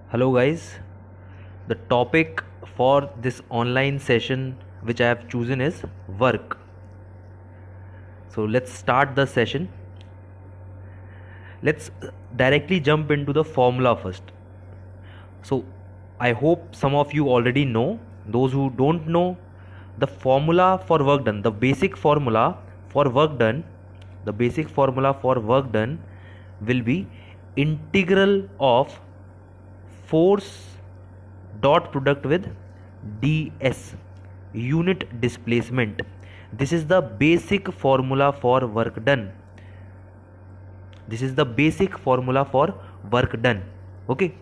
Hello guys, the topic for this online session which I have chosen is work. So let's start the session. Let's directly jump into the formula first. So I hope some of you already know. Those who don't know, the formula for work done, the basic formula for work done, will be integral of force dot product with ds, unit displacement. This is the basic formula for work done. Okay,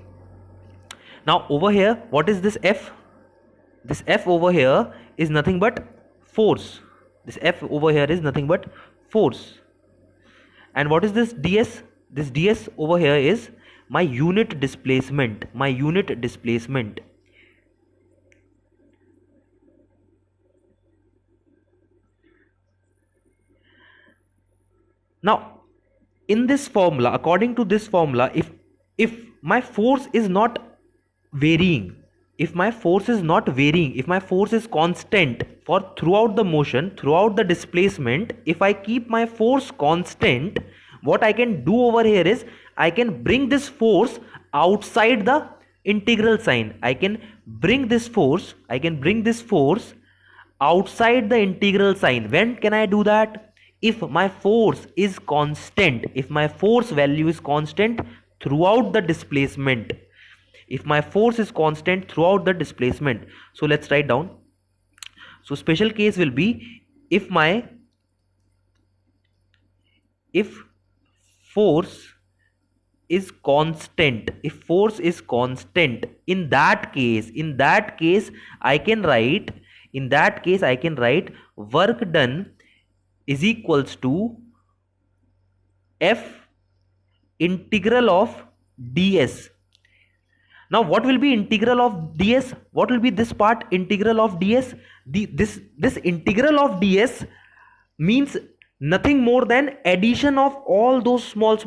now over here, what is this f? This f over here is nothing but force. And what is this ds? This ds over here is my unit displacement. Now in this formula, according to this formula, if my force is not varying, if my force is constant for throughout the motion, throughout the displacement, if I keep my force constant, what I can do over here is I can bring this force outside the integral sign. I can bring this force outside the integral sign. When can I do that? If my force is constant, if my force value is constant throughout the displacement. So let's write down. So special case will be if force is constant. In that case I can write work done is equals to f integral of ds. Now what will be integral of ds? What will be this part, integral of ds? This integral of ds means nothing more than addition of all those small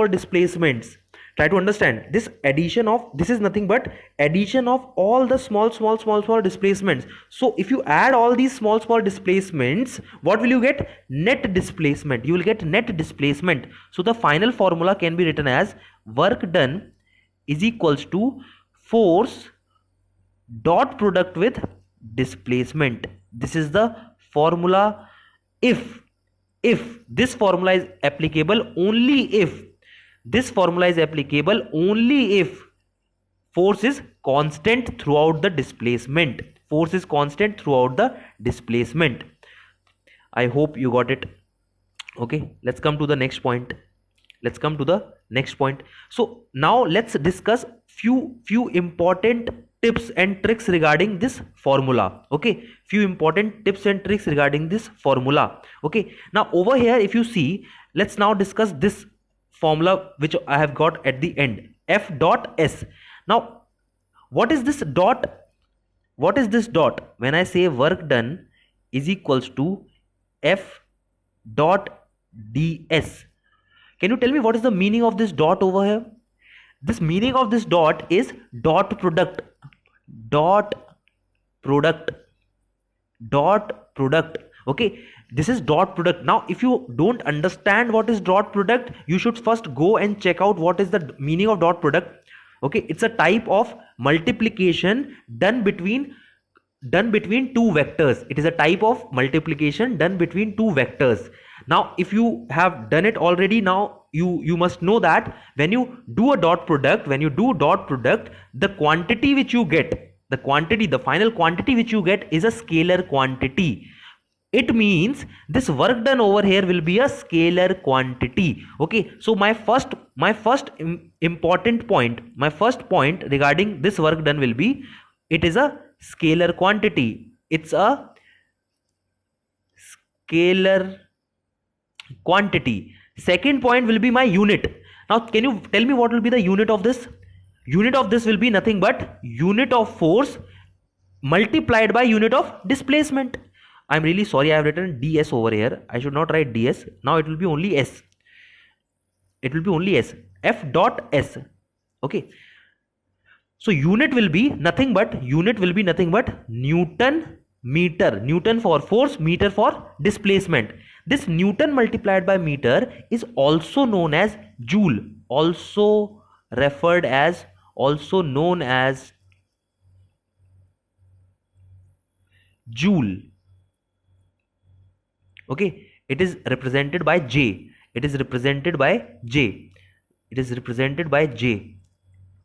displacements. Try to understand this. This is nothing but addition of all the small displacements. So if you add all these small displacements, what will you get? Net displacement. You will get net displacement. So the final formula can be written as work done is equals to force dot product with displacement. This is the formula. If this formula is applicable only if force is constant throughout the displacement. I hope you got it. Okay, let's come to the next point. So now let's discuss few important tips and tricks regarding this formula. Okay, okay, now over here if you see, let's now discuss this formula which I have got at the end, f dot s. Now what is this dot? When I say work done is equals to f dot ds, can you tell me what is the meaning of this dot over here? This meaning of this dot is dot product. Okay, this is dot product. Now if you don't understand what is dot product, you should first go and check out what is the meaning of dot product. Okay, it's a type of multiplication done between two vectors. It is a type of multiplication done between two vectors. Now if you have done it already, now you must know that when you do dot product, the quantity which you get, the final quantity which you get is a scalar quantity. It means this work done over here will be a scalar quantity. Okay, so my first important point regarding this work done will be, it is a scalar quantity. It's a scalar quantity. Second point will be my unit. Now can you tell me what will be the unit of this? Unit of this will be nothing but unit of force multiplied by unit of displacement. I'm really sorry, I have written ds over here. I should not write ds. Now it will be only s. It will be only s. F dot s. Okay, so unit will be nothing but Newton meter. Newton for force, meter for displacement. This Newton multiplied by meter is also known as joule, also known as joule. Okay, it is represented by j. It is represented by j. It is represented by j.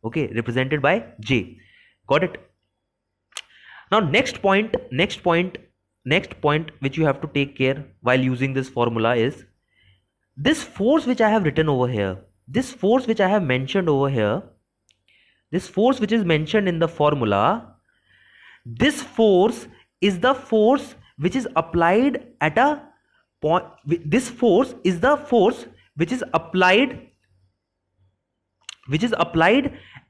Okay, represented by j. Got it? Now next point which you have to take care while using this formula is this force which I have written over here, this force which I have mentioned over here, this force which is mentioned in the formula, this force is the force which is applied at a point. This force is the force which is applied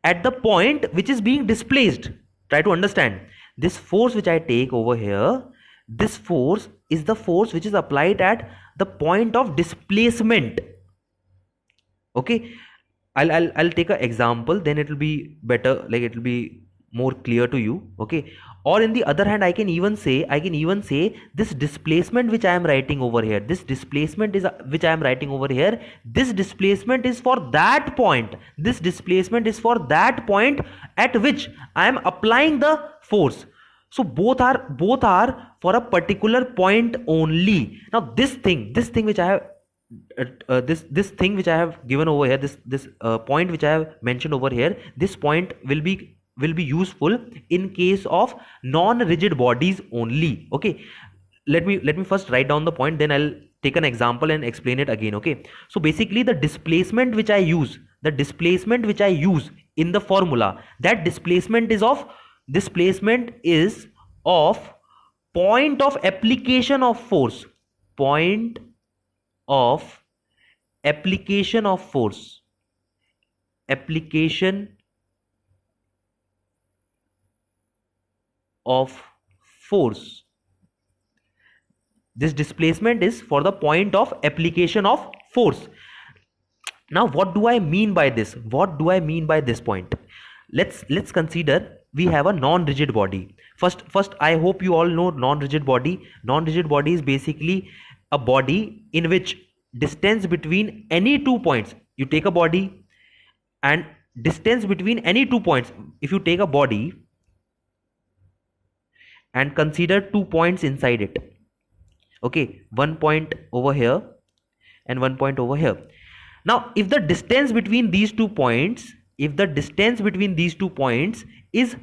at the point which is being displaced. Try to understand. This force which I take over here, this force is the force which is applied at the point of displacement. Okay, I'll take an example, then it will be better, like it will be more clear to you. Okay, or in the other hand, I can even say this displacement which I am writing over here, this displacement is which I am writing over here, this displacement is for that point. This displacement is for that point at which I am applying the force. So both are for a particular point only. Now this thing which I have this thing which I have given over here, this point which I have mentioned over here, this point will be useful in case of non-rigid bodies only. Okay, let me first write down the point, then I'll take an example and explain it again. Okay, so basically the displacement which I use in the formula, that displacement is of point of application of force. Point of application of force. Application of force. This displacement is for the point of application of force. Now what do I mean by this? What do I mean by this point? Let's consider we have a non-rigid body. First I hope you all know non-rigid body. Non-rigid body is basically a body in which distance between any 2 points, you take a body and distance between any 2 points, if you take a body and consider 2 points inside it. Okay, 1 point over here and 1 point over here. Now if the distance between these 2 points, is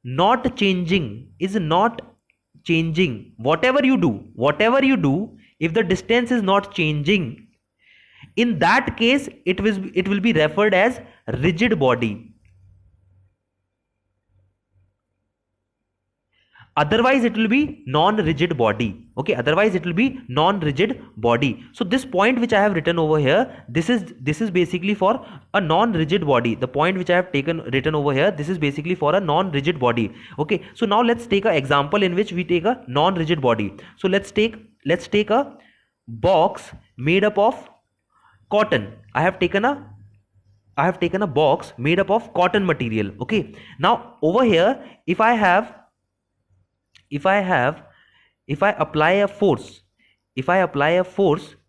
not changing, whatever you do, if the distance is not changing, in that case it will be referred as rigid body. Otherwise it will be non-rigid body. Okay, otherwise it will be non-rigid body. So this point which I have written over here, this is basically for a non-rigid body. The point which I have written over here, this is basically for a non-rigid body. Okay, so now let's take an example in which we take a non-rigid body. So let's take a box made up of cotton. I have taken a box made up of cotton material. Okay, now over here, if I apply a force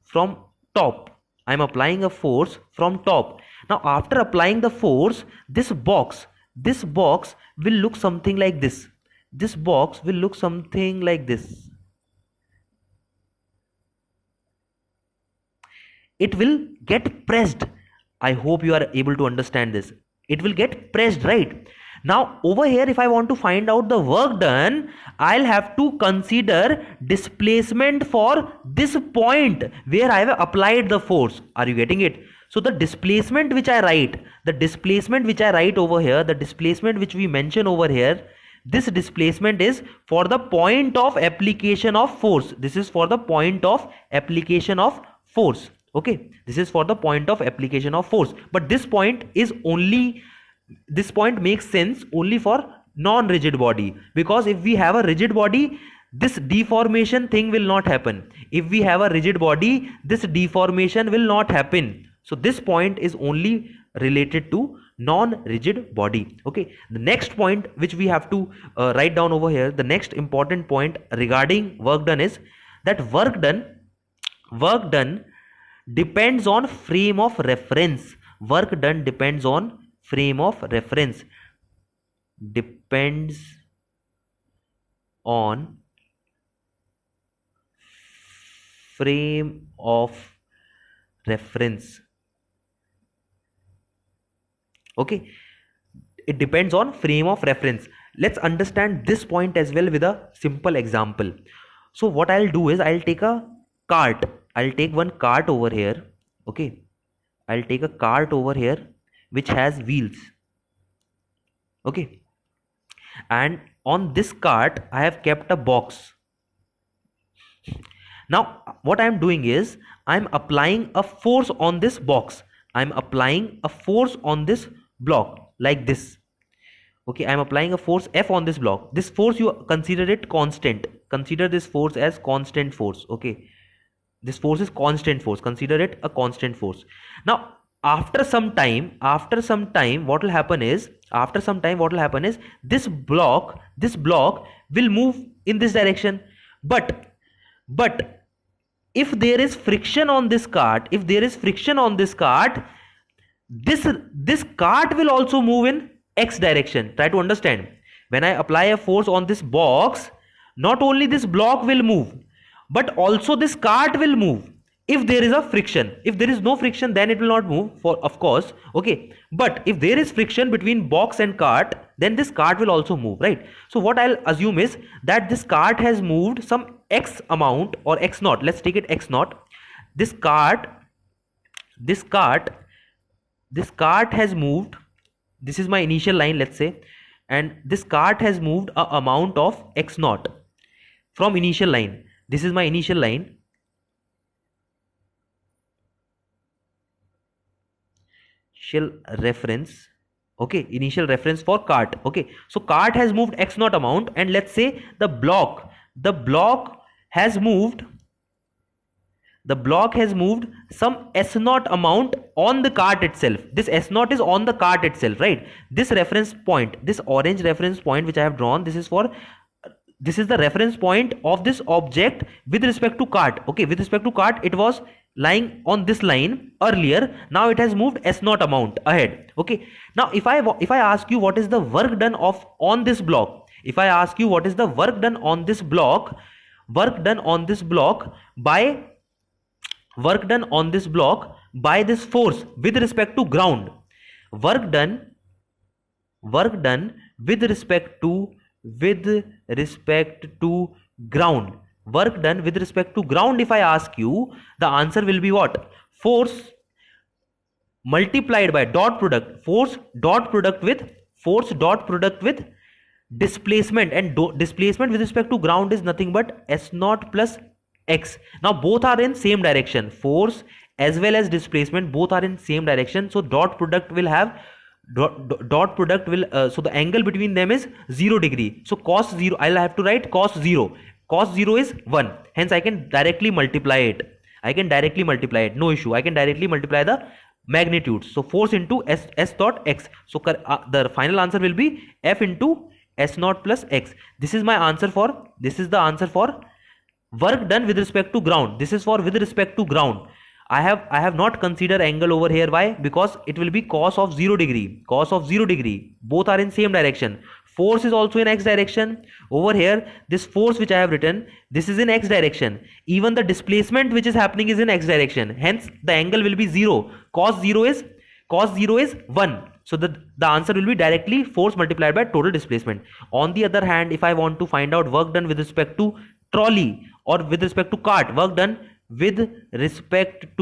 from top, I am applying a force from top. Now after applying the force, this box will look something like this. This box will look something like this. It will get pressed. I hope you are able to understand this. It will get pressed, right? Now over here, if I want to find out the work done, I'll have to consider displacement for this point where I have applied the force. Are you getting it? So the displacement which I write over here, the displacement which we mention over here, this displacement is for the point of application of force. This is for the point of application of force. Okay, this is for the point of application of force. But this point makes sense only for non-rigid body, because if we have a rigid body, this deformation thing will not happen. If we have a rigid body, this deformation will not happen. So this point is only related to non-rigid body. Okay, the next point which we have to write down over here, the next important point regarding work done is that work done depends on frame of reference. Work done depends on frame of reference. Depends on frame of reference. Okay, it depends on frame of reference. Let's understand this point as well with a simple example. So what I'll do is I'll take a cart. I'll take one cart over here. Okay, I'll take a cart over here which has wheels. Okay, and on this cart I have kept a box. Now what I am doing is I'm applying a force on this box. I'm applying a force on this block like this. Okay, I'm applying a force F on this block. This force, you consider it constant. Consider this force as constant force. Okay, this force is constant force. Consider it a constant force. Now after some time what will happen is this block will move in this direction. But if there is friction on this cart, this cart will also move in x direction. Try to understand. When I apply a force on this box, not only this block will move, but also this cart will move. If there is a friction, if there is no friction, then it will not move, for of course. Okay, but if there is friction between box and cart, then this cart will also move, right? So what I'll assume is that this cart has moved some x amount or x naught. Let's take it x naught. This cart has moved. This is my initial line, let's say, and this cart has moved a amount of x naught from initial line. This is my initial line. Reference. Okay, initial reference for cart. Okay, so cart has moved x naught amount, and let's say the block has moved some s naught amount on the cart itself. This s naught is on the cart itself, right? This reference point, this orange reference point which I have drawn, this is the reference point of this object with respect to cart. Okay, with respect to cart, it was lying on this line earlier. Now it has moved s naught amount ahead. Okay, now if I ask you what is the work done on this block, by this force with respect to ground, work done with respect to ground, if I ask you, the answer will be what? Force multiplied by dot product, force dot product with displacement, and displacement with respect to ground is nothing but s naught plus x. Now both are in same direction, force as well as displacement, both are in same direction. So dot product will have so the angle between them is 0 degree. So cos 0, I'll have to write cos 0. Cos 0 is 1. Hence I can directly multiply it. No issue. I can directly multiply the magnitudes. So force into s dot x. So the final answer will be F into s naught plus x. This is the answer for work done with respect to ground. This is for with respect to ground. I have not considered angle over here. Why? Because it will be cos of 0 degree. Both are in same direction. Force is also in x direction. Over here, this force which I have written, this is in x direction. Even the displacement which is happening is in x direction. Hence the angle will be 0. Cos 0 is 1. So the answer will be directly force multiplied by total displacement. On the other hand, if I want to find out work done with respect to trolley or with respect to cart, work done with respect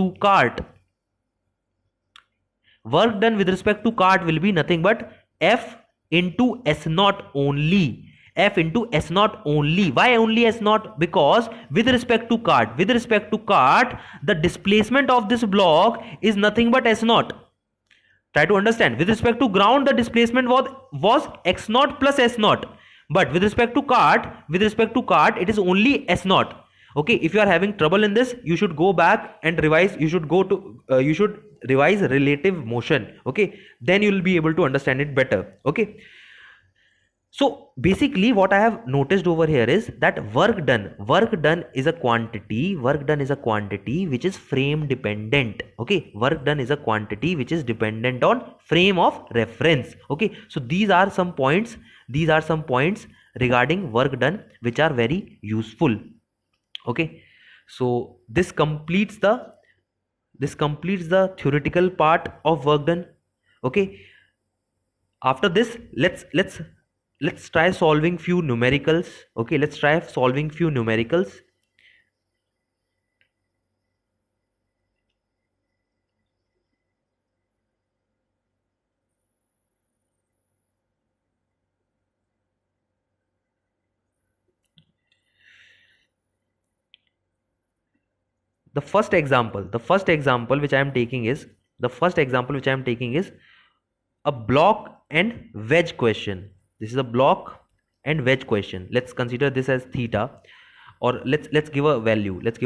to cart will be nothing but F into S naught only. Why only S naught? Because with respect to cart, the displacement of this block is nothing but S naught. Try to understand. With respect to ground, the displacement was x naught plus S naught. But with respect to cart, it is only s naught. Okay, if you are having trouble in this, you should go back and revise. You should go to you should revise relative motion. Okay, then you will be able to understand it better. Okay, so basically what I have noticed over here is that work done is a quantity, which is frame dependent. Okay, work done is a quantity which is dependent on frame of reference. Okay, so these are some points regarding work done which are very useful. Okay, so this completes the theoretical part of work done. Okay, after this, let's try solving few numericals. Okay, let's try solving few numericals. The first example which I am taking is a block and wedge question. This is a block and wedge question. Let's consider this as theta, or let's give a value. Take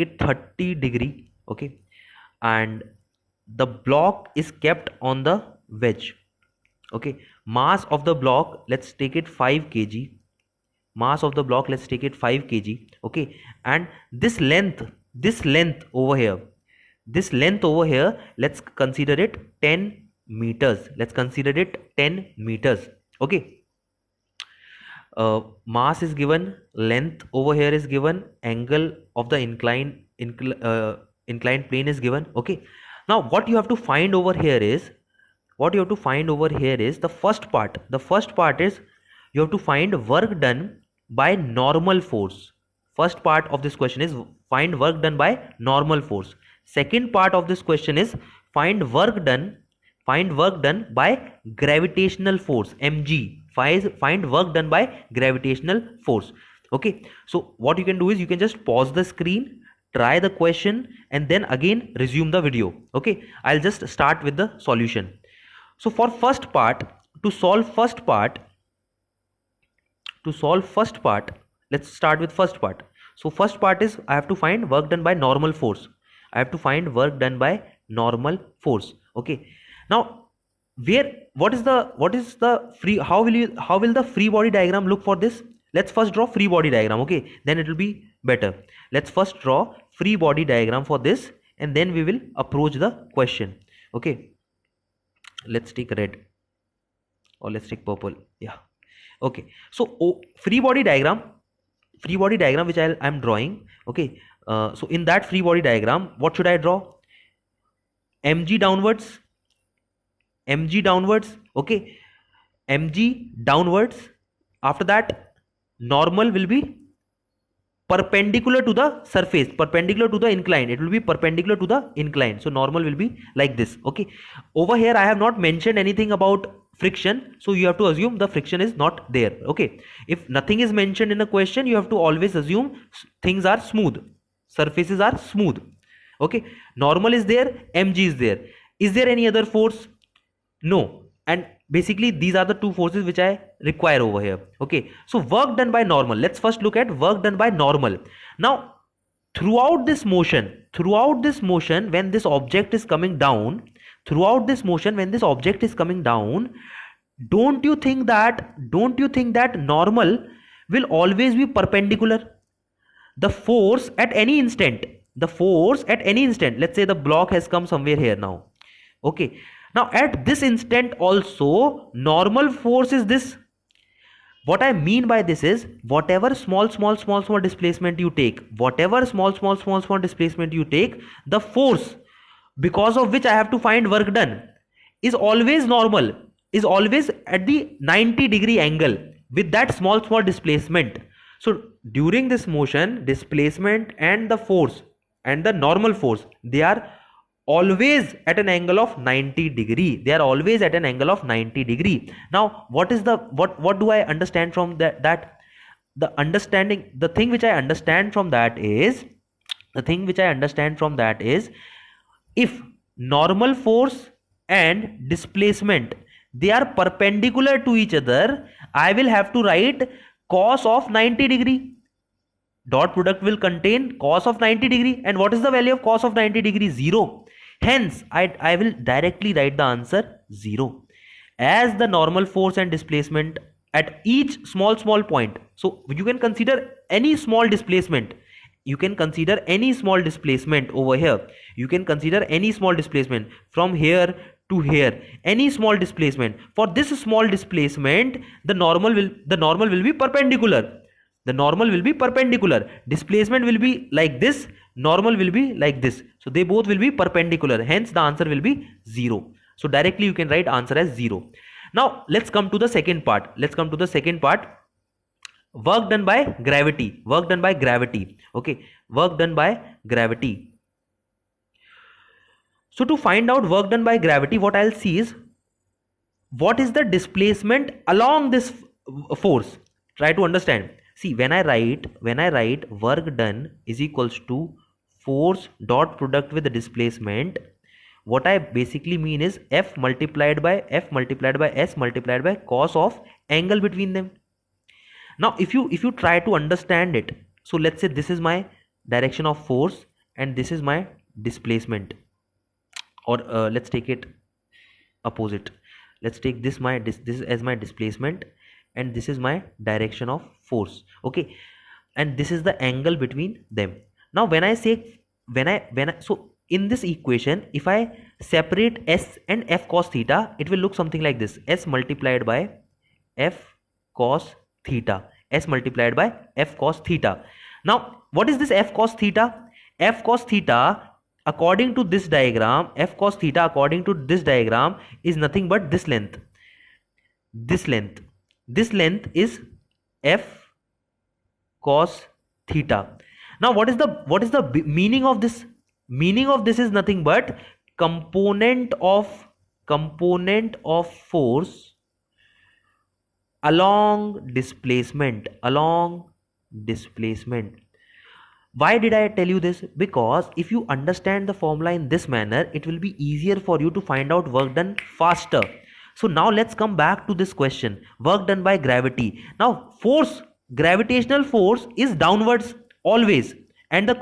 it 30 degree. Okay, and the block is kept on the wedge. Okay, mass of the block, let's take it 5 kg. Mass of the block, let's take it 5 kg. Okay, and this length over here, let's consider it 10 meters. Okay, mass is given, length over here is given, angle of the inclined plane is given. Okay, now what you have to find over here is the first part is you have to find work done by normal force. First part of this question is find work done by normal force. Second part of this question is find work done by gravitational force, mg. Find work done by gravitational force. Okay, so what you can do is you can just pause the screen, try the question, and then again resume the video. Okay, I'll just start with the solution. So for first part, to solve first part, let's start with first part. So first part is I have to find work done by normal force. Okay, now what is the free, how will the free body diagram look for this? Let's first draw free body diagram. Okay, then it will be better. Let's first draw free body diagram for this, and then we will approach the question. Okay, let's take red, or let's take purple. Yeah, okay, so free body diagram which I'm drawing. Okay, so in that free body diagram, what should I draw? mg downwards. Okay, mg downwards. After that, normal will be perpendicular to the surface, perpendicular to the incline. It will be perpendicular to the incline, so normal will be like this. Okay, over here I have not mentioned anything about friction, so you have to assume the friction is not there. Okay, if nothing is mentioned in a question, you have to always assume things are smooth, surfaces are smooth. Okay, normal is there, mg is there. Is there any other force? No. And basically these are the two forces which I require over here. Okay, so work done by normal. Let's first look at work done by normal. Now throughout this motion, when this object is coming down, don't you think that normal will always be perpendicular? The force at any instant, let's say the block has come somewhere here now. Okay, now at this instant also normal force is this. What I mean by this is whatever small displacement you take, the force because of which I have to find work done is always normal, is always at the 90 degree angle with that small displacement. So during this motion, displacement and the force and the normal force, they are always at an angle of 90 degree. Now what do I understand from that? The thing which I understand from that is if normal force and displacement, they are perpendicular to each other, I will have to write cos of 90 degree. Dot product will contain cos of 90 degree, and what is the value of cos of 90 degree? 0. Hence I will directly write the answer 0, as the normal force and displacement at each small point. So you can consider any small displacement, you can consider any small displacement over here, you can consider any small displacement from here to here, any small displacement. For this small displacement, the normal will be perpendicular, the normal will be perpendicular, displacement will be like this, normal will be like this, so they both will be perpendicular, hence the answer will be 0. So directly you can write answer as 0. Now let's come to the second part. Work done by gravity. Okay, work done by gravity. So to find out work done by gravity, what I'll see is what is the displacement along this force. Try to understand. See, when I write work done is equals to force dot product with the displacement, what I basically mean is F multiplied by S multiplied by cos of angle between them. Now if you try to understand it, so let's say this is my direction of force and this is my displacement, or let's take it opposite. Let's take this as my displacement, and this is my direction of force. Okay, and this is the angle between them. Now when I say so in this equation, if I separate S and F cos theta, it will look something like this: S multiplied by F cos theta, S multiplied by F cos theta. Now what is this F cos theta? F cos theta according to this diagram, F cos theta according to this diagram is nothing but this length. This length is F cos theta. Now what is the meaning of this? Meaning of this is nothing but component of force along displacement. Why did I tell you this? Because if you understand the formula in this manner, it will be easier for you to find out work done faster. So now let's come back to this question, work done by gravity. Now gravitational force is downwards always, and the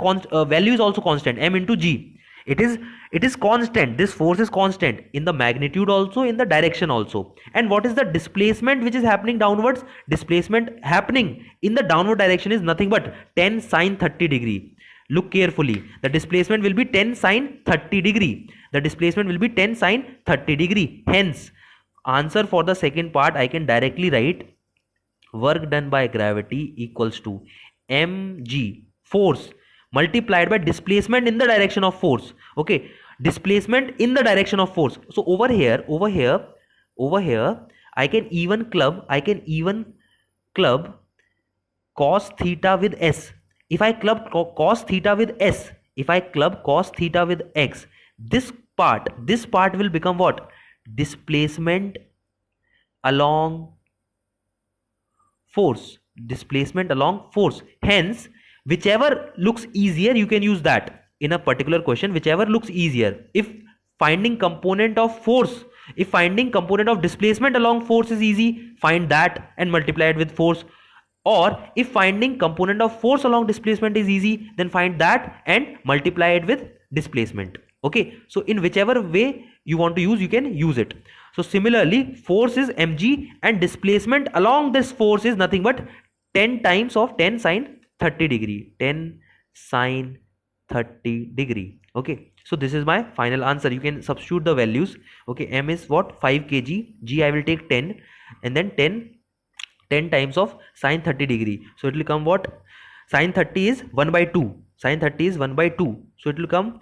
value is also constant, m into g. It is constant. This force is constant in the magnitude also, in the direction also. And what is the displacement which is happening downwards? Displacement happening in the downward direction is nothing but 10 sine 30 degree. Look carefully. The displacement will be 10 sine 30 degree. The displacement will be 10 sine 30 degree. Hence, answer for the second part, I can directly write work done by gravity equals to mg, force, multiplied by displacement in the direction of force. Okay, displacement in the direction of force. So over here I can even club cos theta with s. If I club cos theta with s, if I club cos theta with x, this part will become what? Displacement along force. Hence, whichever looks easier, you can use that in a particular question. Whichever looks easier. If finding component of displacement along force is easy, find that and multiply it with force. Or if finding component of force along displacement is easy, then find that and multiply it with displacement. Okay, so in whichever way you want to use, you can use it. So similarly, force is mg and displacement along this force is nothing but 10 times of 10 sine 30 degree. 10 sine 30 degree. Okay, so this is my final answer. You can substitute the values. Okay, m is what? 5 kg. G I will take 10, and then 10 times of sine 30 degree. So it will come what? Sine 30 is 1 by 2. Sine 30 is 1 by 2. So it will come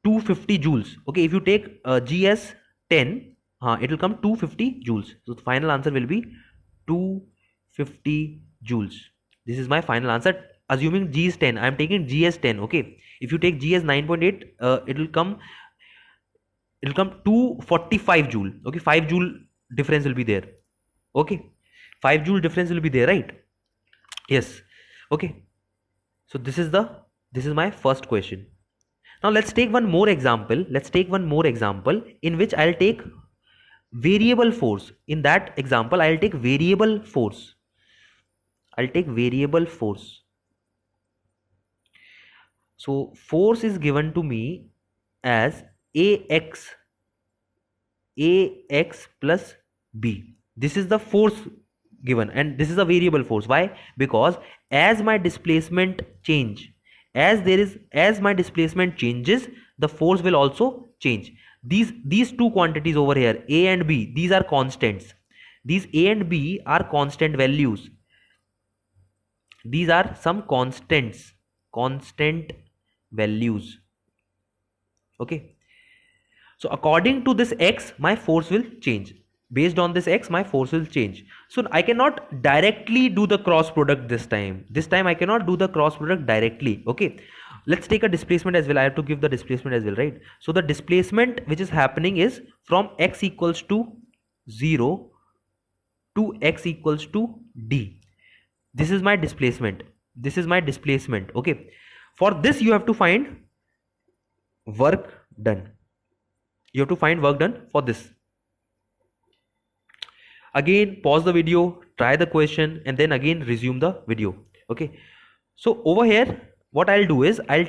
250 joules. Okay, if you take G as 10, it will come 250 joules. So the final answer will be 250 joules. This is my final answer. Assuming G is 10, I am taking G as 10. Okay, if you take G as 9.8, it will come 245 joule. Okay, 5 joule difference will be there. Okay, 5 joule difference will be there, right? Yes. Okay, so this is my first question. Now let's take one more example. In which I'll take variable force. In that example, I'll take variable force. I'll take variable force. So force is given to me as ax plus b. This is the force given, and this is a variable force. Why? Because as my displacement change, as my displacement changes, the force will also change. These two quantities over here, a and b, these are constants. These a and b are constant values. These are some constants, constant values. Okay. So according to this x, my force will change. Based on this x, my force will change. So I cannot directly do the cross product this time. This time I cannot do the cross product directly. Okay. Let's take a displacement as well. I have to give the displacement as well, right? So the displacement which is happening is from x equals to 0 to x equals to d. This is my displacement. This is my displacement. Okay. For this, you have to find work done. You have to find work done for this. Again, pause the video, try the question, and then again resume the video. Okay. So over here, what I'll do is I'll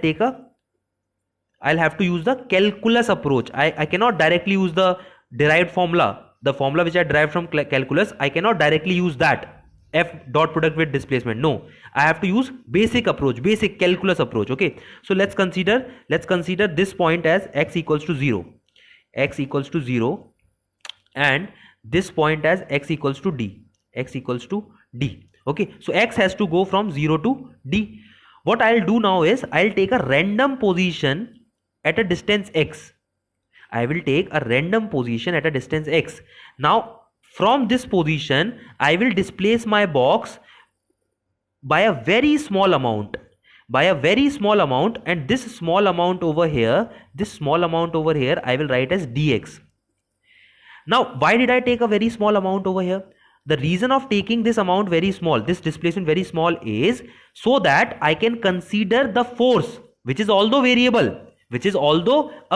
have to use the calculus approach. I cannot directly use the derived formula. The formula which I derived from calculus, I cannot directly use that. F dot product with displacement. No, I have to use basic approach, basic calculus approach. Okay. So let's consider this point as x equals to 0. X equals to 0, and this point as x equals to d. X equals to d. Okay. So x has to go from 0 to d. What I'll do now is I'll take a random position at a distance x. I will take a random position at a distance x. Now from this position, I will displace my box by a very small amount. And this small amount over here, I will write as dx. Now, why did I take a very small amount over here? The reason of taking this amount very small, this displacement very small, is so that I can consider the force, which is although a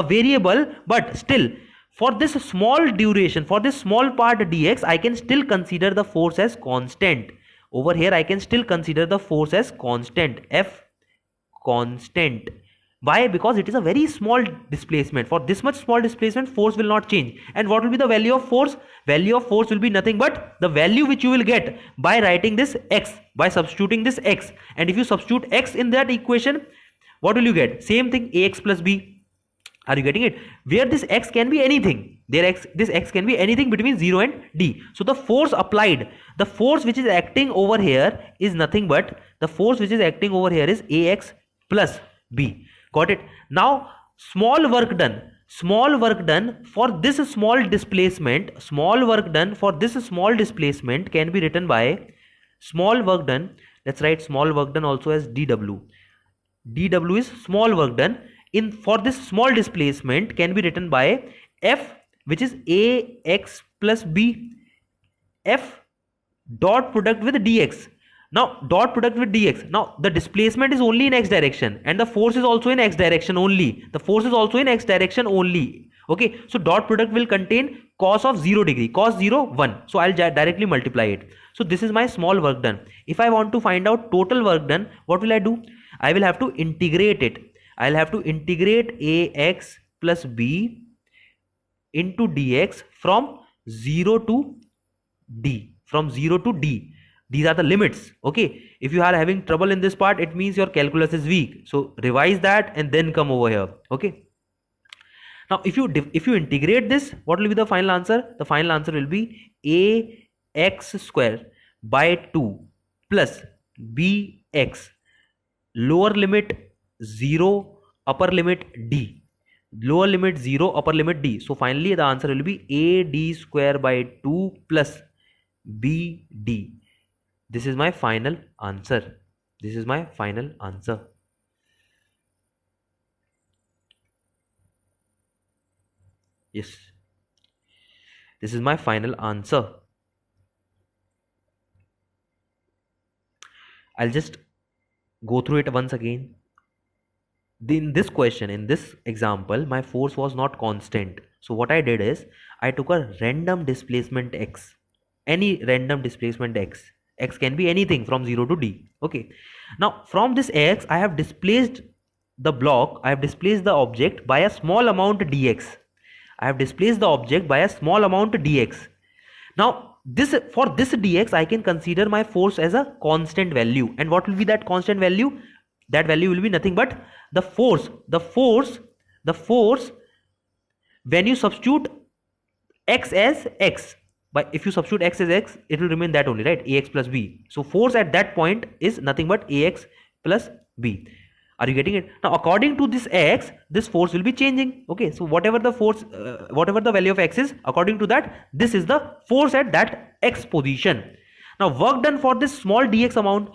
variable, but still for this small duration, for this small part dx, I can still consider the force as constant. Over here, I can still consider the force as constant, F constant. Why? Because it is a very small displacement. For this much small displacement, force will not change. And what will be the value of force? Value of force will be nothing but the value which you will get by writing this x, by substituting this x. And if you substitute x in that equation, what will you get? Same thing, ax plus b. Are you getting it? Where this x can be anything. This x can be anything between 0 and d. So the force applied, the force which is acting over here is nothing but, the force which is acting over here is ax plus b. Got it? Now small work done for this small displacement, can be written by small work done. Let's write small work done also as dw. dw is small work done in for this small displacement can be written by f, which is ax plus b, f dot product with dx. Now dot product with dx. Now the displacement is only in x direction and the force is also in x direction only. Okay, so dot product will contain cos of 0 degree, cos 0 1. So I'll directly multiply it. So this is my small work done. If I want to find out total work done, what will I do? I will have to integrate it. I'll have to integrate ax plus b into dx from 0 to d. These are the limits. Okay, if you are having trouble in this part, it means your calculus is weak. So revise that and then come over here. Okay, now if you integrate this, what will be the final answer? The final answer will be ax square by 2 plus bx, lower limit 0, upper limit d, lower limit 0, upper limit d. So finally the answer will be ad square by 2 plus bd. This is my final answer. Yes, this is my final answer. I'll just go through it once again. in this question, in this example, my force was not constant. So what I did is I took a random displacement x, any random displacement x. X can be anything from 0 to d. Okay, now from this x I have displaced the block, I have displaced the object by a small amount dx. I have displaced the object by a small amount dx. Now this, for this dx I can consider my force as a constant value. And what will be that constant value? That value will be nothing but the force, when you substitute x as x. But if you substitute x as x, it will remain that only, right? Ax plus b. So force at that point is nothing but ax plus b. Are you getting it? Now according to this x, this force will be changing. Okay, so whatever the force, whatever the value of x is, according to that, this is the force at that x position. Now work done for this small dx amount,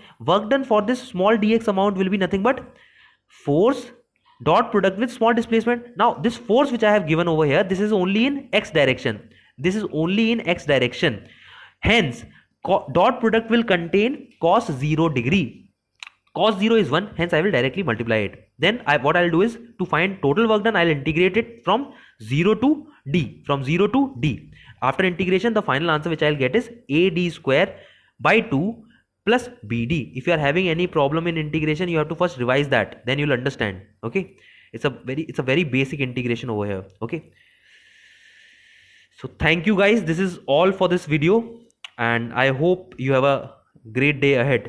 will be nothing but force dot product with small displacement. Now this force which I have given over here, this is only in x direction. Hence dot product will contain cos 0 degree. Cos 0 is 1, hence I will directly multiply it. Then what I'll do is, to find total work done, I'll integrate it from 0 to d. After integration, the final answer which I'll get is AD square by 2 plus BD. If you are having any problem in integration, you have to first revise that, then you'll understand. Okay, it's a very basic integration over here. Okay, so thank you guys, this is all for this video, and I hope you have a great day ahead.